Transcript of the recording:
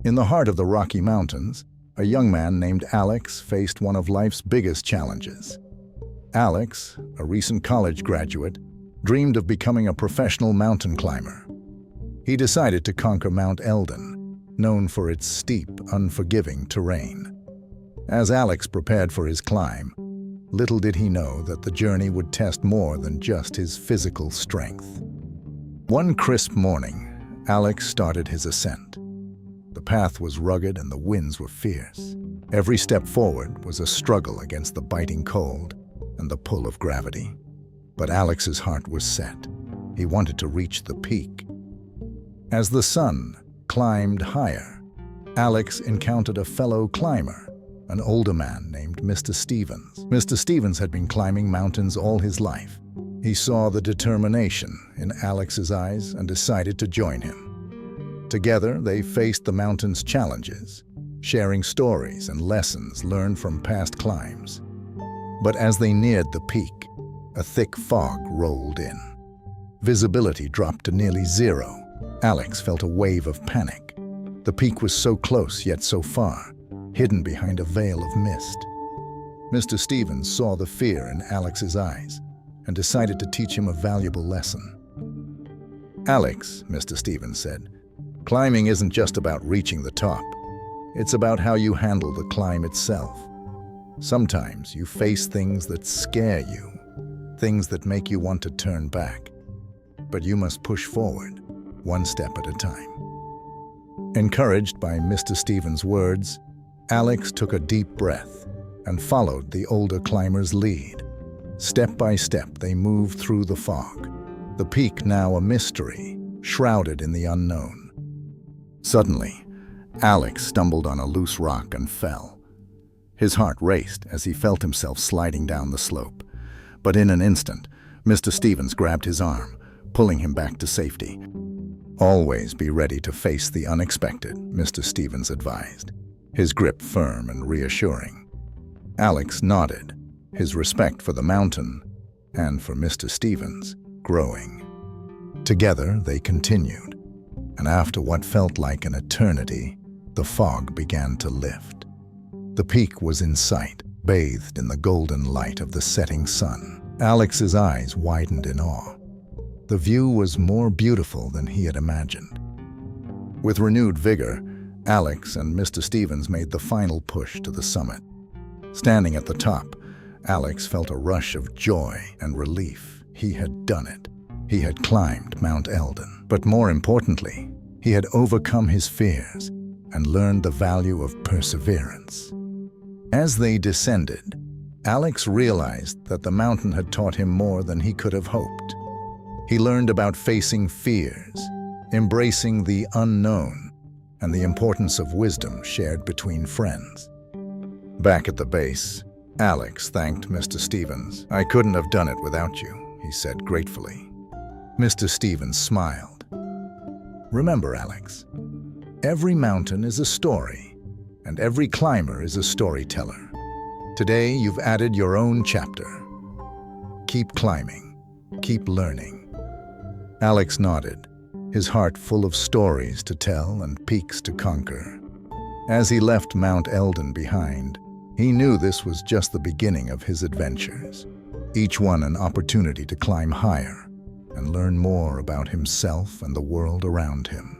In the heart of the Rocky Mountains, a young man named Alex faced one of life's biggest challenges. Alex, a recent college graduate, dreamed of becoming a professional mountain climber. He decided to conquer Mount Eldon, known for its steep, unforgiving terrain. As Alex prepared for his climb, little did he know that the journey would test more than just his physical strength. One crisp morning, Alex started his ascent. The path was rugged and the winds were fierce. Every step forward was a struggle against the biting cold and the pull of gravity. But Alex's heart was set. He wanted to reach the peak. As the sun climbed higher, Alex encountered a fellow climber, an older man named Mr. Stevens. Mr. Stevens had been climbing mountains all his life. He saw the determination in Alex's eyes and decided to join him. Together, they faced the mountain's challenges, sharing stories and lessons learned from past climbs. But as they neared the peak, a thick fog rolled in. Visibility dropped to nearly zero. Alex felt a wave of panic. The peak was so close yet so far, hidden behind a veil of mist. Mr. Stevens saw the fear in Alex's eyes and decided to teach him a valuable lesson. "Alex," Mr. Stevens said, "climbing isn't just about reaching the top. It's about how you handle the climb itself. Sometimes you face things that scare you, things that make you want to turn back. But you must push forward, one step at a time." Encouraged by Mr. Stevens' words, Alex took a deep breath and followed the older climber's lead. Step by step, they moved through the fog, the peak now a mystery, shrouded in the unknown. Suddenly, Alex stumbled on a loose rock and fell. His heart raced as he felt himself sliding down the slope. But in an instant, Mr. Stevens grabbed his arm, pulling him back to safety. "Always be ready to face the unexpected," Mr. Stevens advised, his grip firm and reassuring. Alex nodded, his respect for the mountain and for Mr. Stevens growing. Together, they continued, and after what felt like an eternity, the fog began to lift. The peak was in sight, bathed in the golden light of the setting sun. Alex's eyes widened in awe. The view was more beautiful than he had imagined. With renewed vigor, Alex and Mr. Stevens made the final push to the summit. Standing at the top, Alex felt a rush of joy and relief. He had done it. He had climbed Mount Eldon. But more importantly, he had overcome his fears and learned the value of perseverance. As they descended, Alex realized that the mountain had taught him more than he could have hoped. He learned about facing fears, embracing the unknown, and the importance of wisdom shared between friends. Back at the base, Alex thanked Mr. Stevens. "I couldn't have done it without you," he said gratefully. Mr. Stevens smiled. "Remember, Alex, every mountain is a story, and every climber is a storyteller. Today, you've added your own chapter. Keep climbing, keep learning." Alex nodded, his heart full of stories to tell and peaks to conquer. As he left Mount Eldon behind, he knew this was just the beginning of his adventures, each one an opportunity to climb higher and learn more about himself and the world around him.